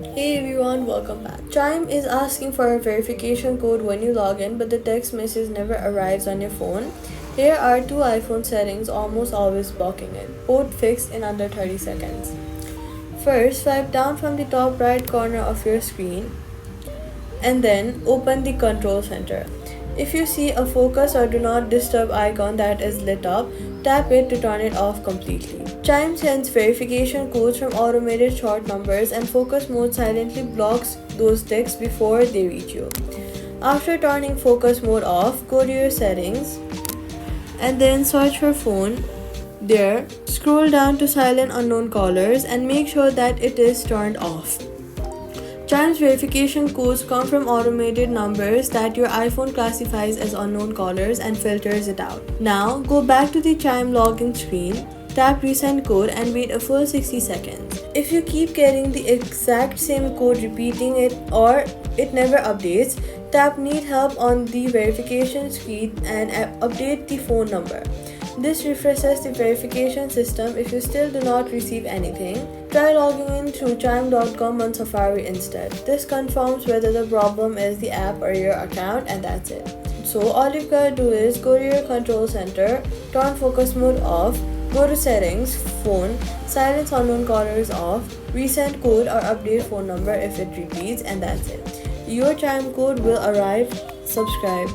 Hey everyone, welcome back. Chime is asking for a verification code when you log in, but the text message never arrives on your phone. Here are two iPhone settings almost always blocking it, both fixed in under 30 seconds. First, swipe down from the top right corner of your screen and then open the control center. If you see a focus or do not disturb icon that is lit up, tap it to turn it off completely. Chime sends verification codes from automated short numbers and focus mode silently blocks those texts before they reach you. After turning focus mode off, go to your settings and then search for phone. There, scroll down to silent unknown callers and make sure that it is turned off. Chime's verification codes come from automated numbers that your iPhone classifies as unknown callers and filters it out. Now, go back to the Chime login screen, tap Resend code and wait a full 60 seconds. If you keep getting the exact same code repeating it or it never updates, tap Need Help on the verification screen and update the phone number. This refreshes the verification system if you still do not receive anything. Try logging in through chime.com on Safari instead. This confirms whether the problem is the app or your account, and that's it. So all you've got to do is go to your control center, turn focus mode off, go to settings, phone, silence unknown callers off, resend code or update phone number if it repeats, and that's it. Your chime code will arrive. Subscribe.